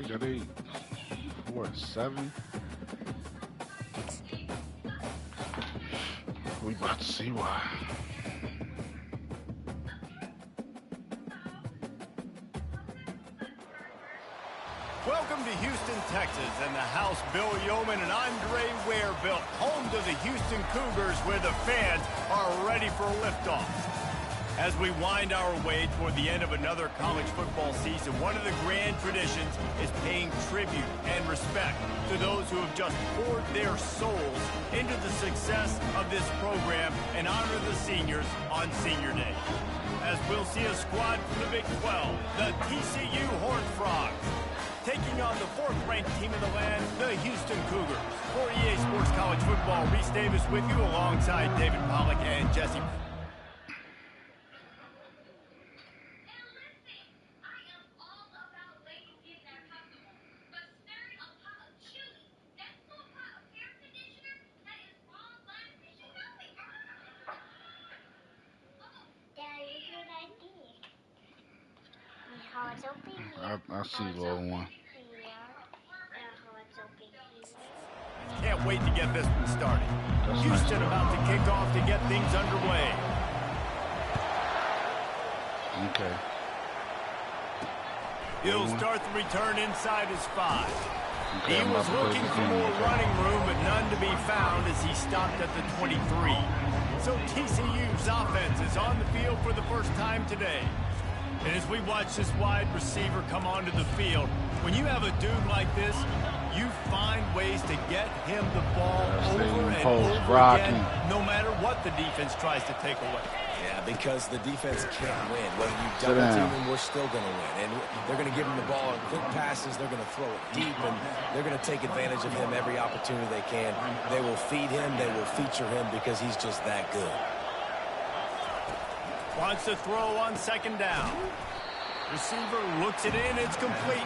Got 8, 4, 7. We about to see why. Welcome to Houston, Texas, and the house Bill Yeoman and Andre Ware built, home to the Houston Cougars, where the fans are ready for a liftoff. As we wind our way toward the end of another college football season, one of the grand traditions is paying tribute and respect to those who have just poured their souls into the success of this program and honor the seniors on Senior Day. As we'll see a squad from the Big 12, the TCU Horned Frogs, taking on the 4th-ranked team in the land, the Houston Cougars. For EA Sports College Football, Reese Davis with you alongside David Pollack and Jesse. I see little one. Can't wait to get this one started. That's Houston nice. About to kick off to get things underway. Okay. He'll start the return inside his 5. Okay, he was looking for more running room, but none to be found as he stopped at the 23. So TCU's offense is on the field for the first time today. And as we watch this wide receiver come onto the field, when you have a dude like this, you find ways to get him the ball over and over again, no matter what the defense tries to take away. Yeah, because the defense can't win. Whether you double team him, we're still going to win. And they're going to give him the ball in quick passes. They're going to throw it deep, and they're going to take advantage of him every opportunity they can. They will feed him. They will feature him because he's just that good. Wants to throw on 2nd down. Receiver looks it in. It's complete.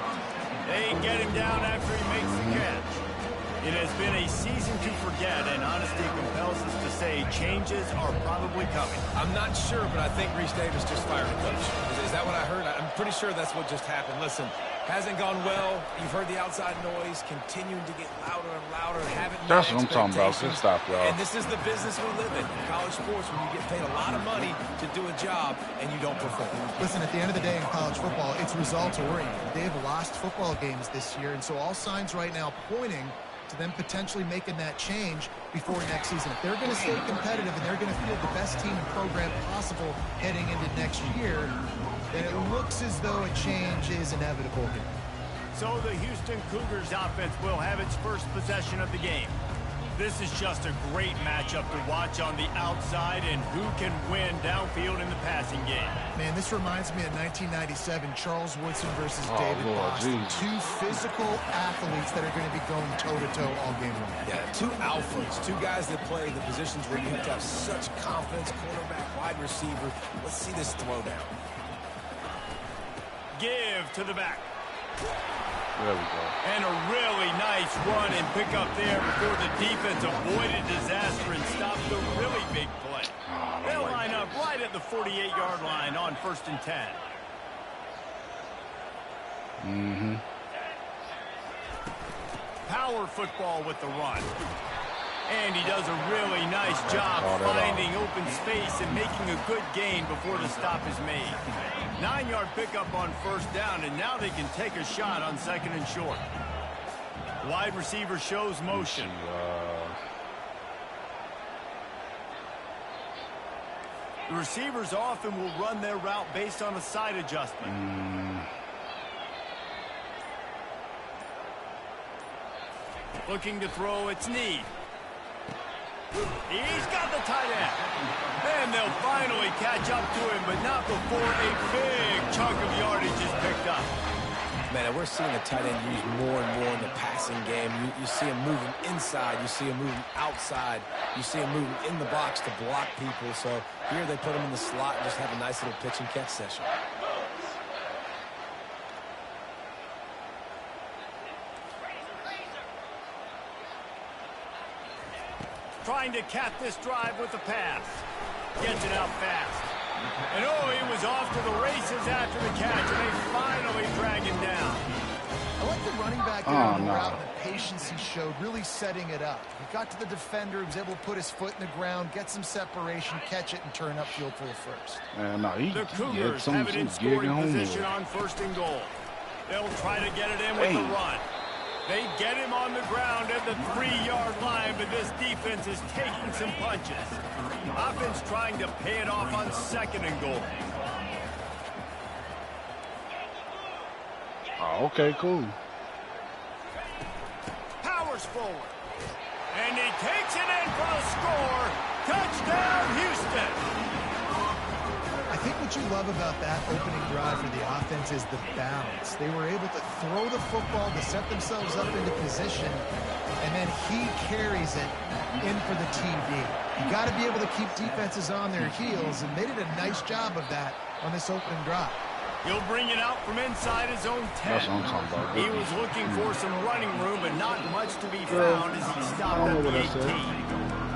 They get him down after he makes the catch. It has been a season to forget, and honesty compels us to say changes are probably coming. I'm not sure, but I think Reese Davis just fired a coach. Is that what I heard? I'm pretty sure that's what just happened. Listen, hasn't gone well. You've heard the outside noise continuing to get louder and louder. That's what I'm talking about. Good stop, y'all. And this is the business we live in college sports, when you get paid a lot of money to do a job and you don't perform. Listen, at the end of the day in college football, it's results oriented. They have lost football games this year, and so all signs right now pointing to them potentially making that change before next season. If they're going to stay competitive and they're going to field the best team and program possible heading into next year, then it looks as though a change is inevitable. So the Houston Cougars offense will have its first possession of the game. This is just a great matchup to watch on the outside, and who can win downfield in the passing game. Man, this reminds me of 1997, Charles Woodson versus David Boston. Geez. Two physical athletes that are going to be going toe-to-toe all game long. Yeah, two alphas, two guys that play the positions where you have to have such confidence, quarterback, wide receiver. Let's see this throw down. Give to the back. There we go. And a really nice run and pick up there before the defense avoided disaster and stopped the really big play. They'll line up right at the 48-yard line on 1st and 10. Mm-hmm. Power football with the run. And he does a really nice job finding open space and making a good gain before the stop is made. 9-yard pickup on 1st down, and now they can take a shot on 2nd and short. Wide receiver shows motion. The receivers often will run their route based on a side adjustment. Looking to throw, it's Need. He's got the tight end. And they'll finally catch up to him, but not before a big chunk of yardage is picked up. Man, we're seeing the tight end used more and more in the passing game. You see him moving inside. You see him moving outside. You see him moving in the box to block people. So here they put him in the slot and just have a nice little pitch and catch session. Trying to cap this drive with a pass. Gets it out fast. And oh, he was off to the races after the catch, and they finally drag him down. I like the running back there on the route and the patience he showed, really setting it up. He got to the defender, he was able to put his foot in the ground, get some separation, catch it, and turn upfield for the first. The Cougars have it in scoring position on 1st and goal. They'll try to get it in with the run. They get him on the ground at the 3-yard line, but this defense is taking some punches. Offense trying to pay it off on 2nd and goal. Oh, okay, cool. Powers forward. And he takes it in for the score. Touchdown, Houston. I think what you love about that opening drive for the offense is the balance. They were able to throw the football to set themselves up into position, and then he carries it in for the TD. You got to be able to keep defenses on their heels, and they did a nice job of that on this opening drive. He'll bring it out from inside his own 10. That's what I'm talking about. He was looking for some running room, but not much to be found as he stopped at the 18.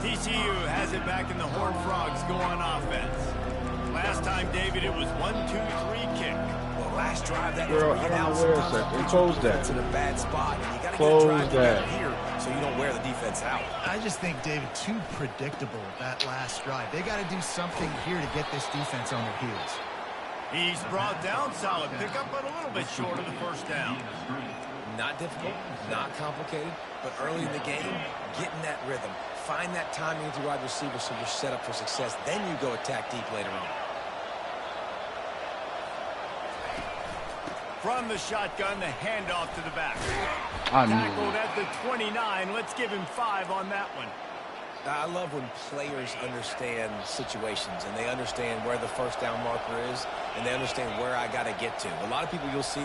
TCU has it back in the Horned Frogs go on offense. Last time, David, it was 1-2-3 kick. Well, last drive, that Girl, I don't know where it's at. They closed that. In a bad spot. And you got to Close get a drive that. here so you don't wear the defense out. I just think, David, too predictable that last drive. They got to do something here to get this defense on their heels. He's brought down, solid pickup, but a little bit short of the first down. Not difficult, not complicated, but early in the game, get in that rhythm. Find that timing with your wide receiver so you're set up for success. Then you go attack deep later on. From the shotgun, the handoff to the back. I knew Tackled at the 29. Let's give him 5 on that one. I love when players understand situations and they understand where the first down marker is and they understand where I got to get to. A lot of people you'll see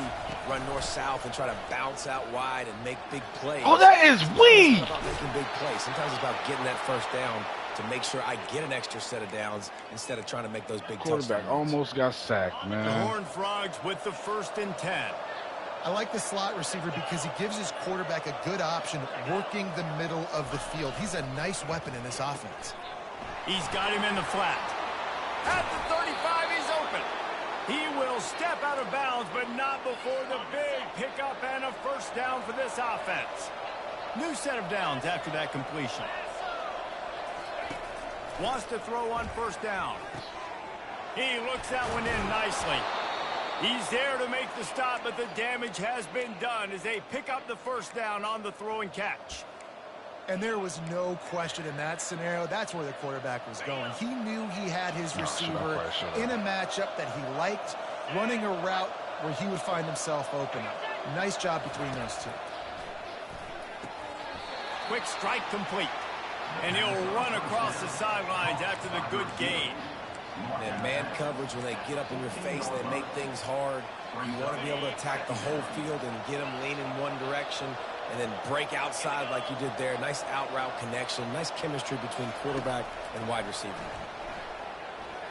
run north-south and try to bounce out wide and make big plays. Oh, that is weak. It's not about making big plays. Sometimes it's about getting that first down to make sure I get an extra set of downs instead of trying to make those big Quarterback touchdowns. almost got sacked, man. The Horned Frogs with the 1st and 10. I like the slot receiver because he gives his quarterback a good option working the middle of the field. He's a nice weapon in this offense. He's got him in the flat. At the 35, he's open. He will step out of bounds, but not before the big pickup and a first down for this offense. New set of downs after that completion. Wants to throw on first down. He looks that one in nicely. He's there to make the stop, but the damage has been done as they pick up the first down on the throw and catch. And there was no question in that scenario. That's where the quarterback was going. He knew he had his receiver in a matchup that he liked, running a route where he would find himself open up. Nice job between those two. Quick strike complete. And he'll run across the sidelines after the good gain. And man coverage, when they get up in your face, they make things hard. You want to be able to attack the whole field and get them leaning one direction and then break outside like you did there. Nice out route connection. Nice chemistry between quarterback and wide receiver.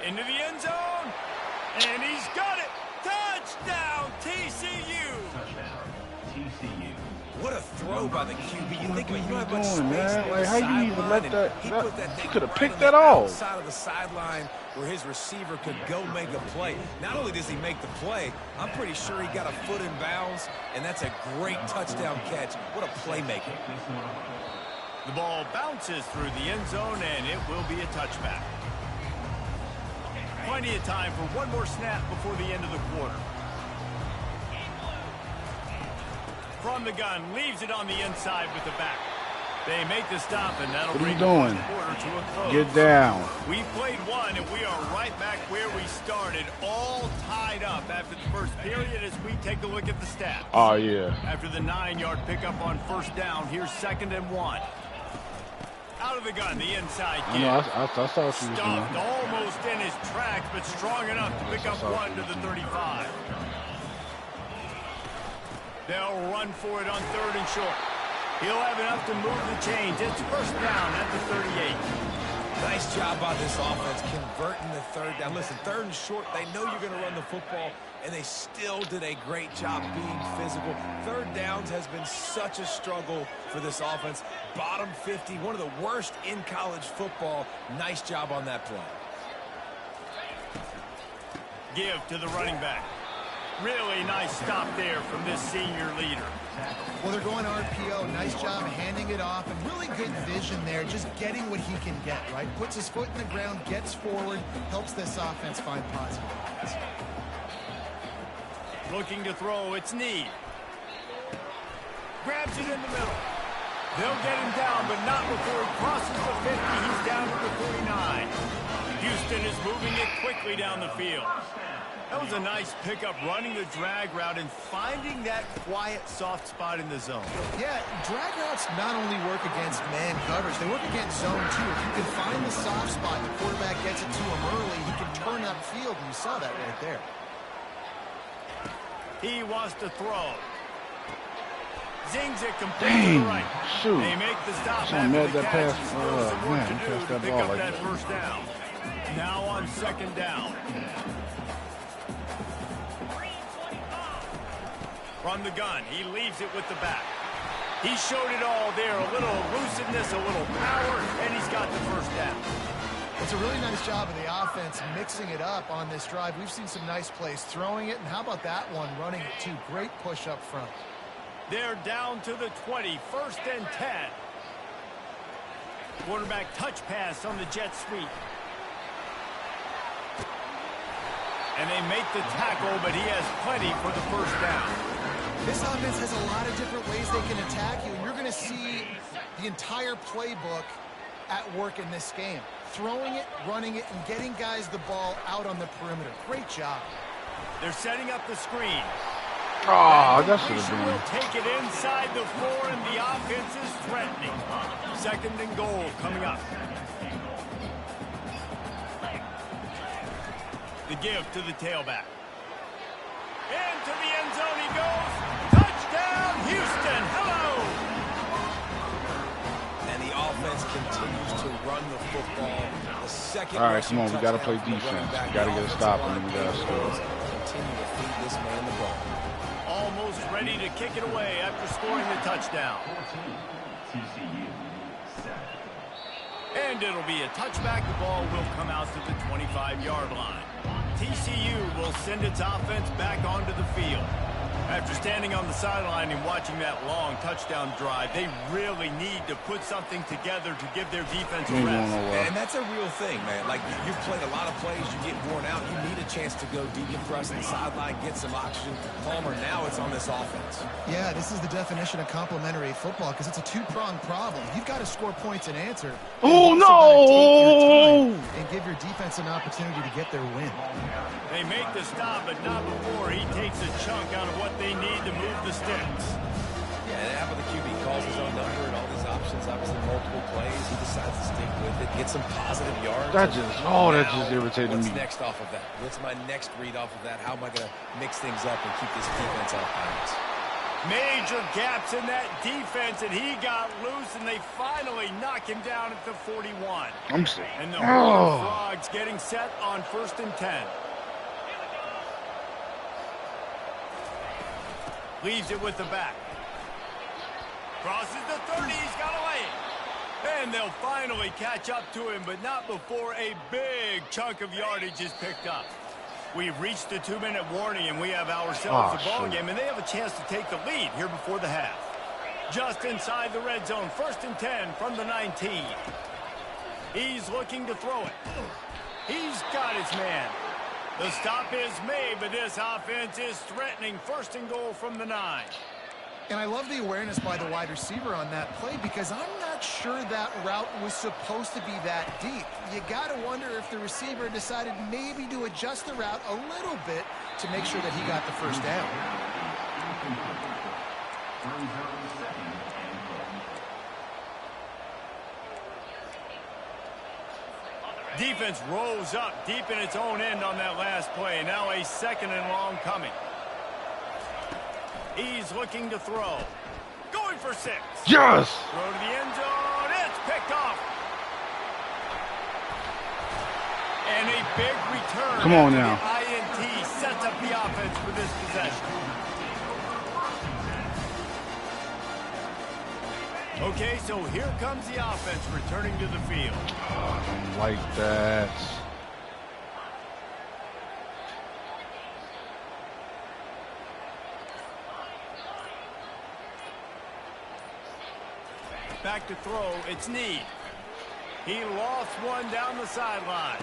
Into the end zone. And he's got it. Touchdown, TCU. What a throw by the QB. You think you don't have much doing, space man? there Like, how you even let that? He put that He thing could have right picked on that the off. outside of the sideline where his receiver could go make a play. Not only does he make the play, I'm pretty sure he got a foot in bounds, and that's a great touchdown catch. What a playmaker. The ball bounces through the end zone, and it will be a touchback. Plenty of time for one more snap before the end of the quarter. From the gun, leaves it on the inside with the back. They make the stop, and that'll bring the quarter to a close. Get down. We played one, and we are right back where we started, all tied up after the first period as we take a look at the stats. Oh, yeah. After the 9-yard pickup on first down, here's 2nd and 1. Out of the gun, the inside kick. I saw what you was doing. Stuffed almost in his tracks, but strong enough to pick up one to the 35. They'll run for it on 3rd and short. He'll have enough to move the chains. It's first down at the 38. Nice job by this offense converting the 3rd down. Listen, 3rd and short, they know you're going to run the football, and they still did a great job being physical. 3rd downs has been such a struggle for this offense. Bottom 50, one of the worst in college football. Nice job on that play. Give to the running back. Really nice stop there from this senior leader. Well, they're going RPO. Nice job handing it off, and really good vision there, just getting what he can get, right? Puts his foot in the ground, gets forward, helps this offense find positive offense. Looking to throw, it's Need. Grabs it in the middle. They'll get him down, but not before he crosses the 50. He's down to the 49. Houston is moving it quickly down the field. That was a nice pickup, running the drag route and finding that quiet, soft spot in the zone. Yeah, drag routes not only work against man coverage, they work against zone too. If you can find the soft spot, the quarterback gets it to him early, he can turn upfield, and you saw that right there. He wants to throw. Zings it complete to the right. Shoot. They make the stop Someone after made the that catch. pass. Still some work Man, to he do passed to that pick ball up like that that. first down. Now on second down. From the gun, he leaves it with the back. He showed it all there. A little elusiveness, a little power, and he's got the first down. It's a really nice job of the offense mixing it up on this drive. We've seen some nice plays throwing it, and how about that one running it too? Great push up front. They're down to the 20, 1st and 10. Quarterback touch pass on the jet sweep. And they make the tackle, but he has plenty for the first down. This offense has a lot of different ways they can attack you, and you're going to see the entire playbook at work in this game. Throwing it, running it, and getting guys the ball out on the perimeter. Great job. They're setting up the screen. Oh, that should have Will been. take it inside the 4, and the offense is threatening. 2nd and goal coming up. The give to the tailback. Into the end zone he goes. Touchdown, Houston. Hello. And the offense continues to run the football. The second All right, come on. We got to play touchdown from the running defense. back. We got to get a The stop, offensive and then we line got to score. continue to feed this man the ball. Almost ready to kick it away after scoring the touchdown. And it'll be a touchback. The ball will come out to the 25-yard line. TCU will send its offense back onto the field. After standing on the sideline and watching that long touchdown drive, they really need to put something together to give their defense a rest. And that's a real thing, man. Like, you've played a lot of plays, you get worn out, you need a chance to go decompress the sideline, get some oxygen. Palmer, now it's on this offense. Yeah, this is the definition of complementary football because it's a two-pronged problem. You've got to score points and answer. Oh, You've also gotta take your no! time and give your defense an opportunity to get their win. They make the stop, but not before he takes a chunk out of what they need to move the sticks. Yeah, and how about the QB calls his own number and all these options, obviously multiple plays. He decides to stick with it, get some positive yards. That just irritated what's me. next off of that? What's my next read off of that? How am I going to mix things up and keep this defense off balance? Major gaps in that defense, and he got loose, and they finally knock him down at the 41. I'm sick. And the Horned Frogs getting set on 1st and 10. Leaves it with the back. Crosses the 30. He's got away. And they'll finally catch up to him, but not before a big chunk of yardage is picked up. We've reached the 2-minute warning, and we have ourselves a ball game, and they have a chance to take the lead here before the half. Just inside the red zone, 1st and 10 from the 19. He's looking to throw it. He's got his man. The stop is made, but this offense is threatening. 1st and goal from the 9. And I love the awareness by the wide receiver on that play because I'm not sure that route was supposed to be that deep. You got to wonder if the receiver decided maybe to adjust the route a little bit to make sure that he got the first down. Defense rose up deep in its own end on that last play. Now a 2nd and long coming. He's looking to throw. Going for 6. Yes! Throw to the end zone. It's picked off. And a big return. Come on now. The INT sets up the offense for this possession. Okay, so here comes the offense returning to the field. Oh, I don't like that. back to throw. It's Need. He lost one down the sideline.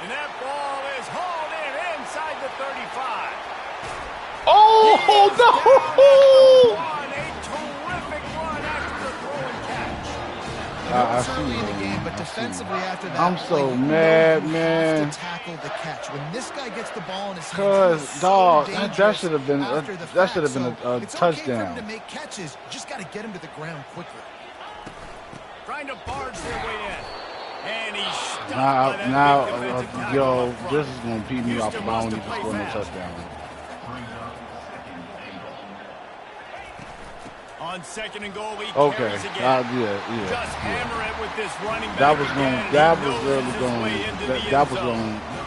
And that ball is hauled in inside the 35. Oh, no! A terrific run after the throw and catch. I It's early see in the you. game, but defensively after that, I'm so you mad, know you man. have to tackle the catch. When this guy gets the ball in his hands, Cause he is dog, so that dangerous should have been after the that fact. should have been So a it's okay for him touchdown. to make catches. You just got to get him to the ground quickly. Trying to barge their way in. And he's stopped by that Now, big defensive tackle yo, up front. this is gonna beat me off the Houston ball wants when to you play score no fast. touchdown. On second and goal, he Okay, carries again. yeah. Just hammer it with this running back That was again, going. and That he was noses really his going. way into the That end was zone. going. Yeah.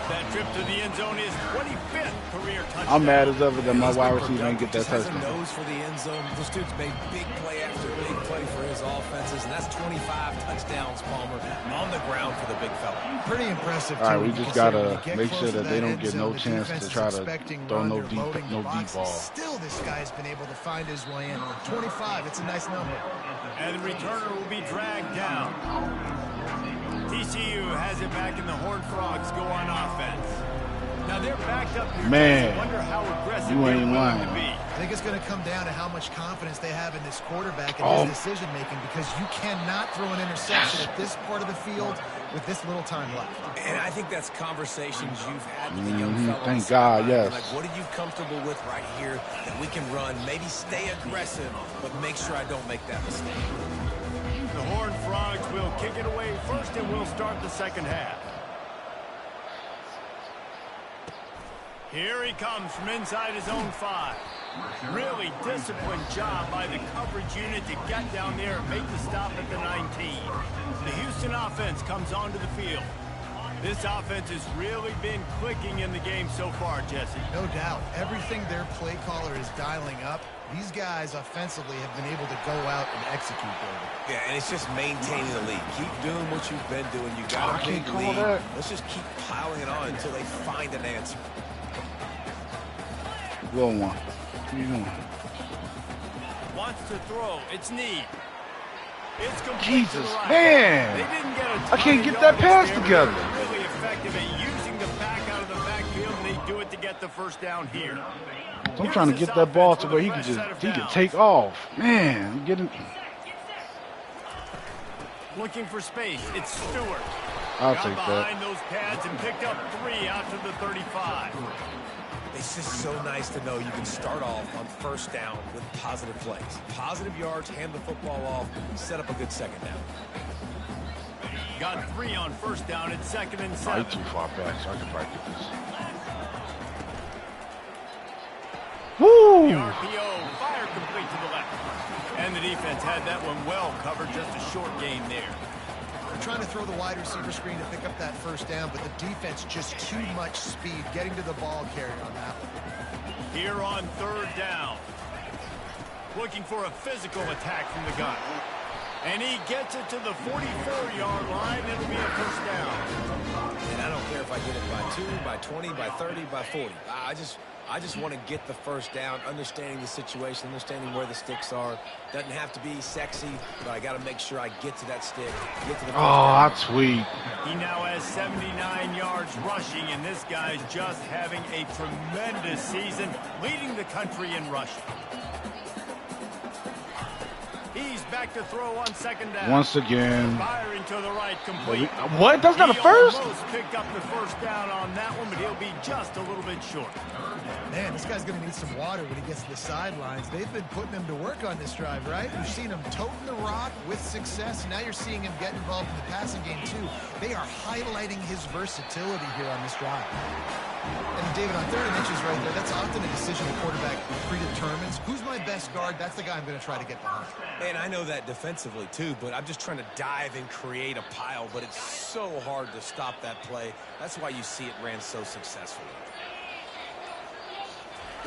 That trip to the end zone is 25th career touchdown. I'm mad as ever that my He's wide been receiver ain't get that productive, just has a touchdown. nose for the end zone. This dude's made big play after big play for his offenses, and that's 25 touchdowns, Palmer, on the ground for the big fella. Pretty impressive. All right, too, we when you just consider gotta when you get make close sure to that they don't end get no zone, the chance to defense try is to expecting throw run, no they're deep loading the box. ball. Still, this guy's been able to find his way in. 25, it's a nice number. And the returner will be dragged down. TCU has it back in the Horned Frogs go on offense. Now they're backed up here. Man, I wonder how aggressive you they're ain't willing to lying. be. I think it's going to come down to how much confidence they have in this quarterback and Oh. his decision-making, because you cannot throw an interception at this part of the field with this little time left. And I think that's conversations you've had with the young fella. on Thank the God, sideline. yes. Like, what are you comfortable with right here that we can run? Maybe stay aggressive, but make sure I don't make that mistake. The Horned Frogs will kick it away first, and we'll start the second half. Here he comes from inside his own 5. Really disciplined job by the coverage unit to get down there and make the stop at the 19. The Houston offense comes onto the field. This offense has really been clicking in the game so far, Jesse. No doubt. Everything their play caller is dialing up, these guys offensively have been able to go out and execute, David. Yeah, and it's just maintaining the lead. Keep doing what you've been doing. You got a big can't call lead. that. Let's just keep piling it on until they find an answer. Low one. What are you doing? Wants to throw. It's Need. It's complete to Jesus, the right. man. They didn't get a I ton can't of get that yardage pass there, but together. they're really effective at using the back out of the backfield, and they do it to get the first down here. I'm trying to get that ball to where he can take off. Man, I'm getting. Looking for space. It's Stewart. I'll Got take behind that. those pads and picked up 3 out to the 35. It's just so nice to know you can start off on first down with positive plays. Positive yards, hand the football off, set up a good second down. Got 3 on first down at 2nd and Oh, 7. he's too far back, so I can probably get this. Woo! The RPO fire complete to the left. And the defense had that one well covered. Just a short game there. They're trying to throw the wide receiver screen to pick up that first down, but the defense just too much speed getting to the ball carrier on that one. Here on 3rd down. Looking for a physical attack from the gun. And he gets it to the 44-yard line. It'll be a first down. And I don't care if I get it by 2, by 20, by 30, by 40. I just want to get the first down, understanding the situation, understanding where the sticks are. Doesn't have to be sexy, but I got to make sure I get to that stick, get to the first Oh, down. I tweet. He now has 79 yards rushing, and this guy's just having a tremendous season, leading the country in rushing. He's back to throw on 2nd down. Once again. Firing to the right, complete. What? That's not a first? He almost picked up the first down on that one, but he'll be just a little bit short. Man, this guy's going to need some water when he gets to the sidelines. They've been putting him to work on this drive, right? You've seen him toting the rock with success. Now you're seeing him get involved in the passing game, too. They are highlighting his versatility here on this drive. And David, on 3rd and inches right there, that's often a decision the quarterback predetermines. Who's my best guard? That's the guy I'm going to try to get behind. And I know that defensively, too, but I'm just trying to dive and create a pile, but it's so hard to stop that play. That's why you see it ran so successfully.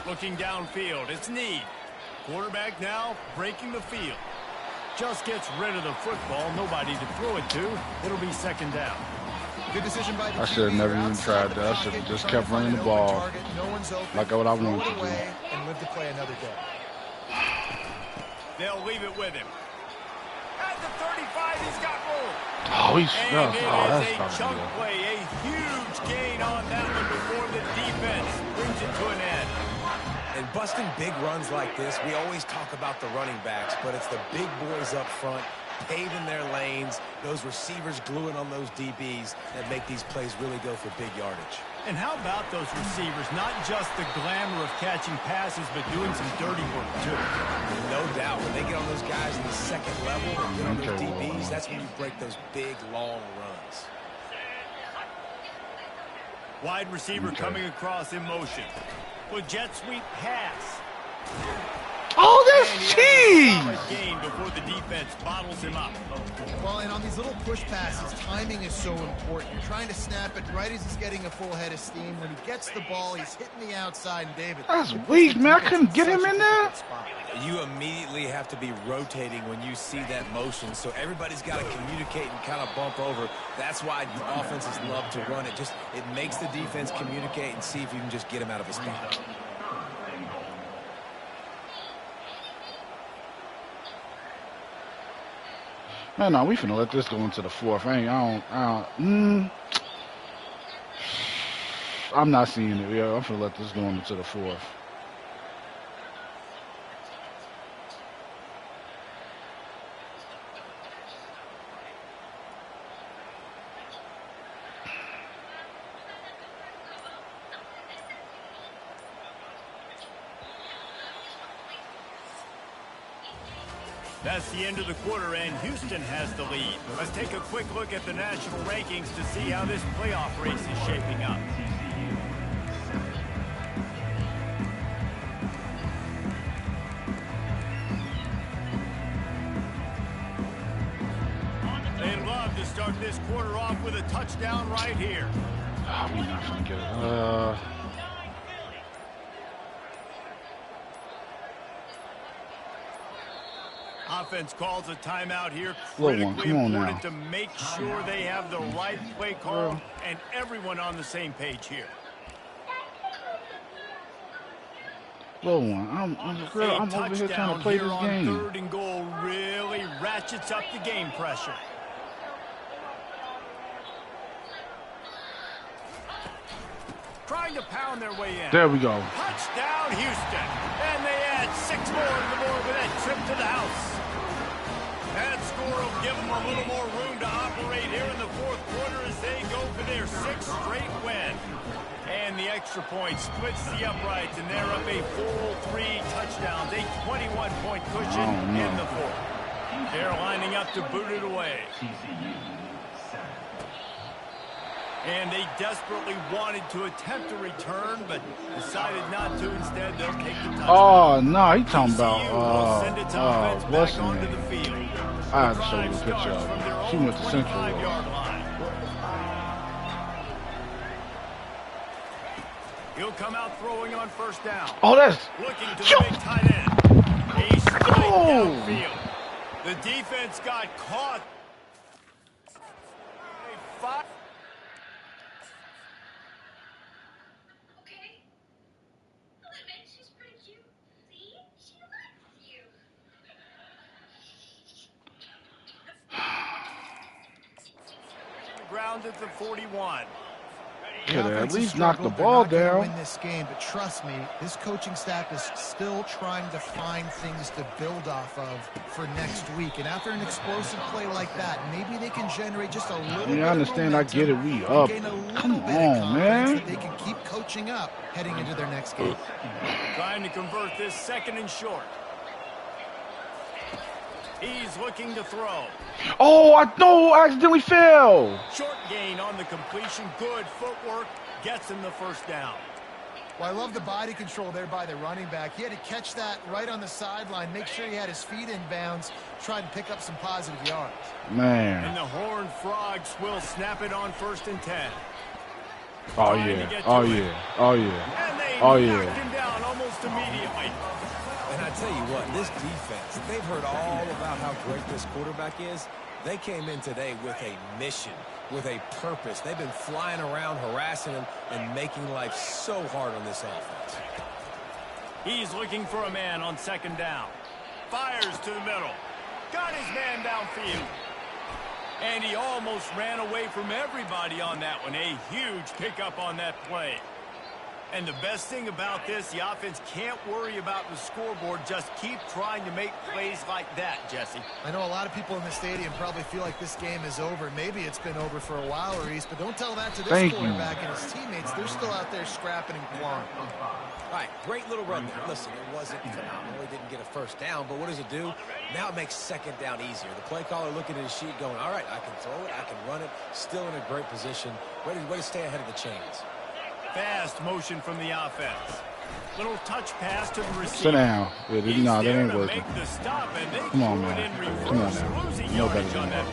Looking downfield, it's Need. Quarterback now breaking the field. Just gets rid of the football. Nobody to throw it to. It'll be 2nd down. Good decision by the I should have QB. never even Outside tried the that. I should have pocket, just trying kept to find running the an open ball target. No one's open. like what I Throw wanted it to do. away and live to play another day. They'll leave it with him. at the 35. He's got room. Oh, he's And it that's is a probably chunk good. play, a huge gain on that one before the defense brings it to an end. And busting big runs like this, we always talk about the running backs, but it's the big boys up front paving their lanes, those receivers gluing on those DBs that make these plays really go for big yardage. And how about those receivers? Not just the glamour of catching passes, but doing some dirty work, too. No doubt. When they get on those guys in the second level and get on those DBs, that's when you break those big, long runs. Wide receiver coming across in motion. With jet sweep pass. Oh, And that's he has a cheese! solid gain before the defense bottles him up. Well, and on these little push passes, timing is so important. You're trying to snap it right as he's getting a full head of steam. When he gets the ball, he's hitting the outside, and David. That's weak, man. I couldn't get him in there. You immediately have to be rotating when you see that motion, so everybody's got to communicate and kind of bump over. That's why offenses love to run it. It makes the defense communicate and see if you can just get him out of a spot. Man, no, we finna let this go into the fourth. I'm not seeing it. Yeah, I'm finna let this go into the fourth. That's the end of the quarter, and Houston has the lead. Let's take a quick look at the national rankings to see how this playoff race is shaping up. They'd love to start this quarter off with a touchdown right here. Oh, we're not gonna get it. Offense calls a timeout here. Little one, Critically come on important now. to make sure they have the right play call and everyone on the same page here. Little one, I'm over here trying to play this on game. 3rd and goal really ratchets up the game pressure. Trying to pound their way in. There we go. Touchdown, Houston. And they add 6 more to the board with that trip to the house. That score will give them a little more room to operate here in the 4th quarter as they go for their 6th straight win. And the extra point splits the uprights, and they're up a full 3 touchdowns, a 21-point cushion in the 4th. They're lining up to boot it away. And they desperately wanted to attempt a return, but decided not to. Instead, they'll take the touchdown. Oh, no, he talking TCU will send its offense about, what's back the onto name? the field. I have to show you a picture of her. She went to Central. 25-yard line. He'll come out throwing on 1st down. Oh, that's... Looking to the big tight end. A strike downfield. The defense got caught. Ground at the 41. Could have at least knocked the ball down. Win this game, but trust me, this coaching staff is still trying to find things to build off of for next week. And after an explosive play like that, maybe they can generate just a little bit I understand. I get it. We up. Come on, man. That they can keep coaching up heading into their next game. Trying to convert this 2nd and short. He's looking to throw. Oh, I accidentally fell. Short gain on the completion. Good footwork. Gets him the 1st down. Well, I love the body control there by the running back. He had to catch that right on the sideline, make sure he had his feet in bounds, try and pick up some positive yards. Man. And the Horned Frogs will snap it on 1st and 10. Oh, yeah. Oh, yeah. Oh, yeah. And they Oh, knocked yeah. him down almost immediately. And I tell you what, this defense, they've heard all about how great this quarterback is. They came in today with a mission, with a purpose. They've been flying around, harassing him, and making life so hard on this offense. He's looking for a man on 2nd down. Fires to the middle. Got his man downfield. And he almost ran away from everybody on that one. A huge pickup on that play. And the best thing about this, the offense can't worry about the scoreboard. Just keep trying to make plays like that, Jesse. I know a lot of people in the stadium probably feel like this game is over. Maybe it's been over for a while, Reese, but don't tell that to this quarterback and his teammates. They're still out there scrapping and clawing. All right, great little run there. Listen, it wasn't phenomenal. He didn't get a first down, but what does it do? Now it makes second down easier. The play caller looking at his sheet going, all right, I can throw it, I can run it, still in a great position, ready to stay ahead of the chains. Fast motion from the offense. Little touch pass to the receiver. Sit down. Yeah, no, that ain't working. Come on, man. Come on now. No better than that.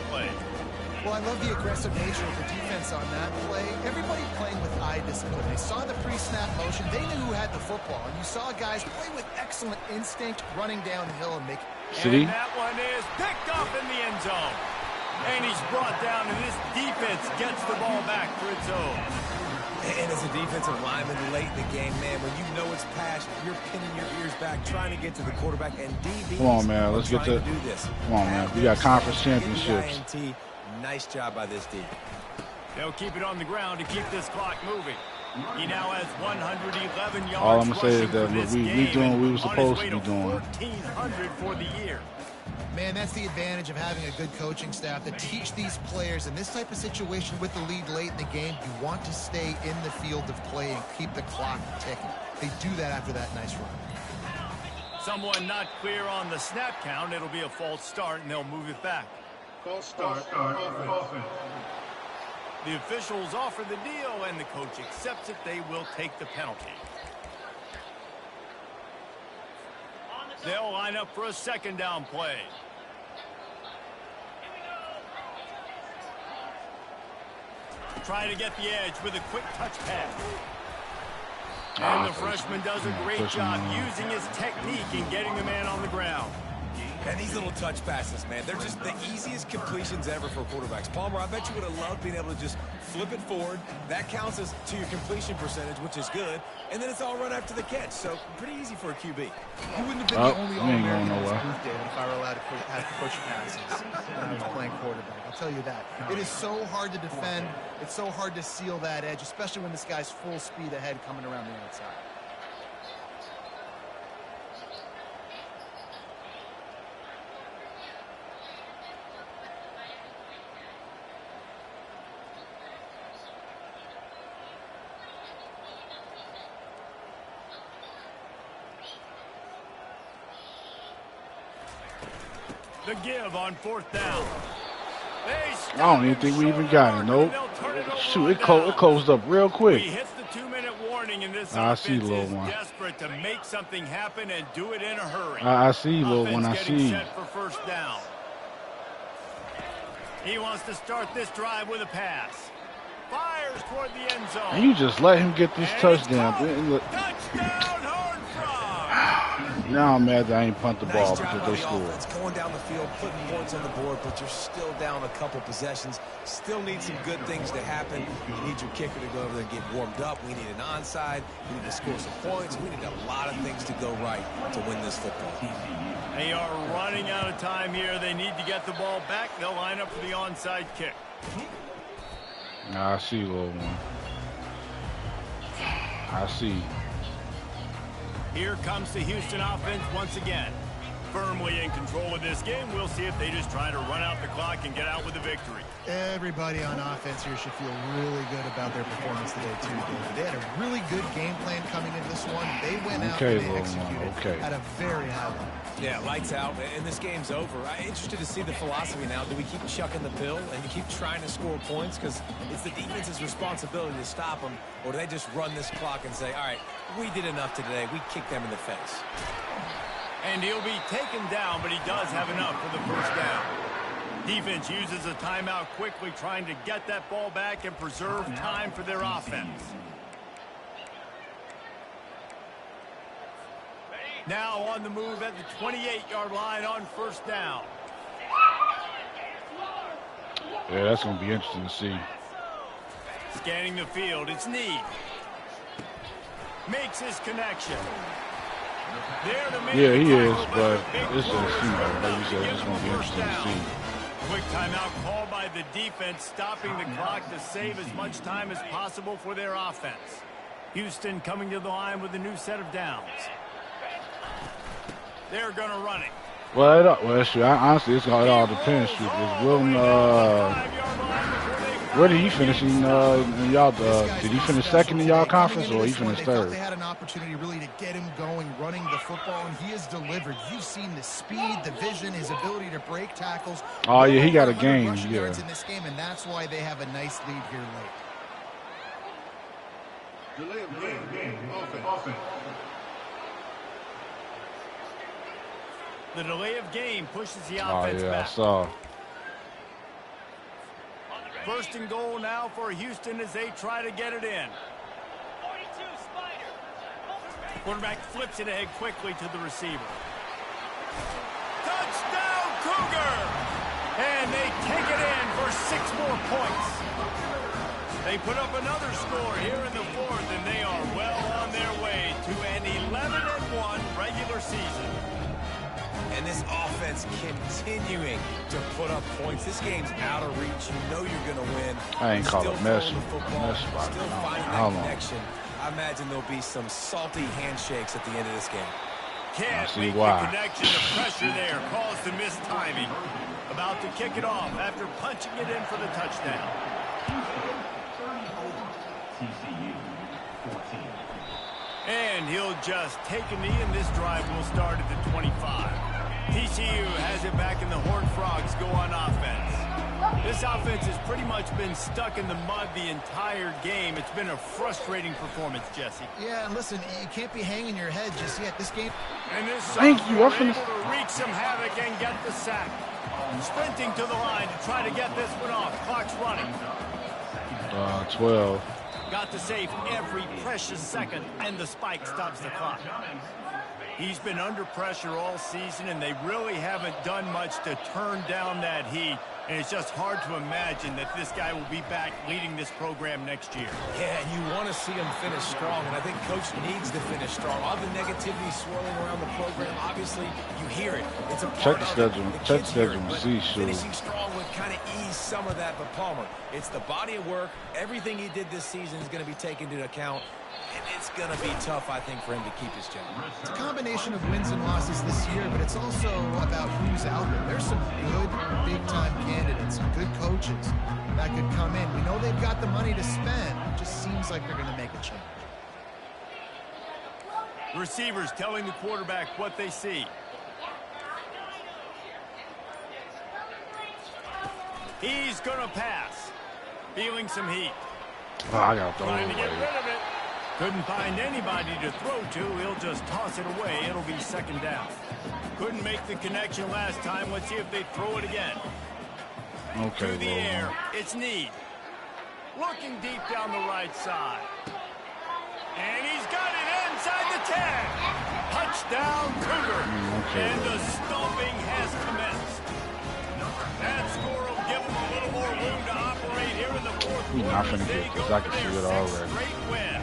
Well, I love the aggressive nature of the defense on that play. Everybody playing with eye discipline. They saw the pre-snap motion. They knew who had the football. And you saw guys play with excellent instinct, running downhill and making... And that one is picked up in the end zone. And he's brought down, and this defense gets the ball back for its own. And as a defensive lineman late in the game, man, when you know it's passed, you're pinning your ears back, trying to get to the quarterback. And DBs come on, man, let's get to do this. Come on, man. We got conference championships. Nice job by this D. They'll keep it on the ground to keep this clock moving. He now has 111 yards. All I'm gonna say is that we doing what we were supposed to be doing. 1,400 for the year. Man, that's the advantage of having a good coaching staff that teach these players in this type of situation with the lead late in the game. You want to stay in the field of play and keep the clock ticking. They do that after that nice run. Someone not clear on the snap count. It'll be a false start, and they'll move it back. False start. Offense. The officials offer the deal, and the coach accepts it. They will take the penalty. They'll line up for a second down play. Try to get the edge with a quick touch pass. And the freshman does a great job using his technique and getting the man on the ground. And these little touch passes, man, they're just the easiest completions ever for quarterbacks. Palmer, I bet you would have loved being able to just flip it forward. That counts as to your completion percentage, which is good. And then it's all run after the catch. So pretty easy for a QB. He wouldn't have been the only All-American in this booth, David, if I were allowed to have push passes when I was playing quarterback. I'll tell you that. It is so hard to defend. It's so hard to seal that edge, especially when this guy's full speed ahead coming around the outside. The give on fourth down. I don't even think we even got it. Nope. Shoot, it closed up real quick. He hits the 2-minute warning, and this I see little one. Desperate to make something happen and do it in a hurry. I see little one. I see. Set for first down. He wants to start this drive with a pass. Fires toward the end zone. And you just let him get this touchdown. Touchdown, Horned Frog. Now I'm mad that I ain't punt the ball because they scored. It's going down the field, putting points on the board, but you're still down a couple possessions. Still need some good things to happen. You need your kicker to go over there and get warmed up. We need an onside. We need to score some points. We need a lot of things to go right to win this football. They are running out of time here. They need to get the ball back. They'll line up for the onside kick. I see, little one. I see. Here comes the Houston offense once again. Firmly in control of this game. We'll see if they just try to run out the clock and get out with a victory. Everybody on offense here should feel really good about their performance today, too, David. They had a really good game plan coming into this one. They went out and they executed at a very high level. Yeah, lights out, and this game's over. I'm interested to see the philosophy now. Do we keep chucking the pill and keep trying to score points? Because it's the defense's responsibility to stop them. Or do they just run this clock and say, all right, we did enough today. We kicked them in the face. And he'll be taken down, but he does have enough for the first down. Defense uses a timeout quickly, trying to get that ball back and preserve time for their offense. Now on the move at the 28-yard line on first down. Yeah, that's going to be interesting to see. Scanning the field, it's Need. Makes his connection. Yeah, he is, but it's just, you know, like you said, it's just going to be interesting to see. Quick timeout called by the defense, stopping the clock to save as much time as possible for their offense. Houston coming to the line with a new set of downs. They're going to run it. Well, that's true. Honestly, it all depends. Is Wilton, where did he finish in y'all? Did he finish second in y'all conference, or he finished third? They had an opportunity really to get him going, running the football, and he has delivered. You've seen the speed, the vision, his ability to break tackles. Oh yeah, he got a game. Yeah. In this game, and that's why they have a nice lead here late. Delay of game. Offense. The delay of game pushes the offense back. I saw. First and goal now for Houston as they try to get it in. Quarterback flips it ahead quickly to the receiver. Touchdown, Cougar! And they take it in for 6 more points. They put up another score here in the fourth, and they are well on their way to an 11-1 regular season. And this offense continuing to put up points. This game's out of reach. You know you're going to win. I ain't call it mess. Still finding that connection. I imagine there'll be some salty handshakes at the end of this game. Can't make the connection. The pressure there caused the missed timing. About to kick it off after punching it in for the touchdown. And he'll just take a knee, and this drive will start at the 25. TCU has it back, and the Horned Frogs go on offense. This offense has pretty much been stuck in the mud the entire game. It's been a frustrating performance, Jesse. Yeah, and listen, you can't be hanging your head just yet. This game... And this Thank you. able to wreak some havoc and get the sack. Sprinting to the line to try to get this one off. Clock's running. 12. Got to save every precious second, and the spike stops the clock. He's been under pressure all season, and they really haven't done much to turn down that heat. And it's just hard to imagine that this guy will be back leading this program next year. Yeah, and you want to see him finish strong, and I think Coach needs to finish strong. All the negativity swirling around the program, obviously, you hear it. It's a part of it. Check the schedule and see. Finishing strong would kind of ease some of that, but Palmer, it's the body of work. Everything he did this season is going to be taken into account. And it's going to be tough, I think, for him to keep his job. It's a combination of wins and losses this year, but it's also about who's out there. There's some good big-time candidates, some good coaches that could come in. We know they've got the money to spend. It just seems like they're going to make a change. Receivers telling the quarterback what they see. He's going to pass. Feeling some heat. Oh, I got to throw Trying it to get away. rid of it. Couldn't find anybody to throw to. He'll just toss it away. It'll be second down. Couldn't make the connection last time. Let's see if they throw it again. Okay, Through the air. It's Need. Looking deep down the right side. And he's got it inside the 10. Touchdown, Cougar. And the stomping has commenced. That score will give them a little more room to operate here in the fourth quarter. He's not finna get this. I can see it already. Great win.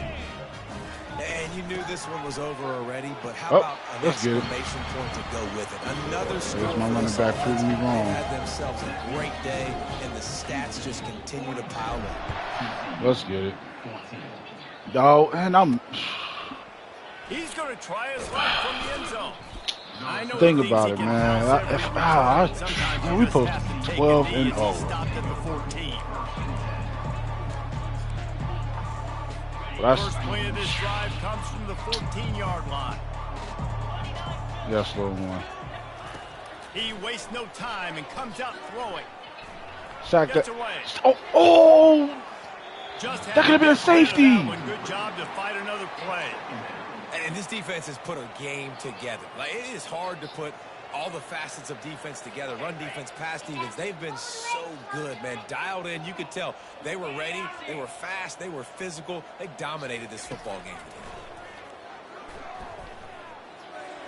And you knew this one was over already, but how about an let's get it. exclamation point to go with it? Another score. There's my running back proving me wrong. They had themselves a great day, and the stats just continue to pile up. Let's get it. Oh, and He's going to try his luck from the end zone. I know think about it, man. We posted 12-0. Stopped at the 14. That's First play of this drive comes from the 14-yard line. yes, little one. He wastes no time and comes out throwing. Sack Gets that. away. Oh! Just That could have been a safety. Good job to fight another play. And this defense has put a game together. Like, it is hard to put all the facets of defense together. Run defense, pass defense. They've been so good, man. Dialed in. You could tell they were ready. They were fast. They were physical. They dominated this football game.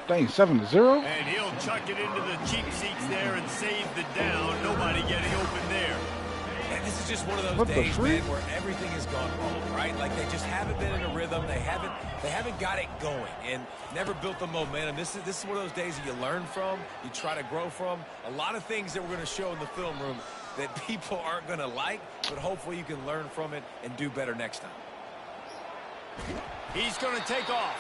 Dang, 7-0. And he'll chuck it into the cheap seats there and save the down. Nobody getting open there. This is just one of those days, man, where everything has gone wrong, right? Like they just haven't been in a rhythm. They haven't got it going and never built the momentum. This is one of those days that you learn from, you try to grow from. A lot of things that we're going to show in the film room that people aren't going to like, but hopefully you can learn from it and do better next time. He's going to take off.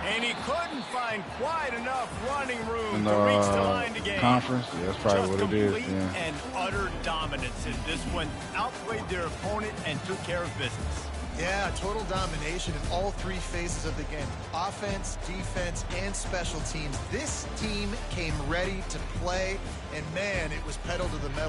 And he couldn't find quite enough running room to reach the line to gain. Conference, yeah, that's probably what it is. Complete and utter dominance in this one. Outplayed their opponent and took care of business. Yeah, total domination in all three phases of the game. Offense, defense, and special teams. This team came ready to play, and man, it was pedal to the metal.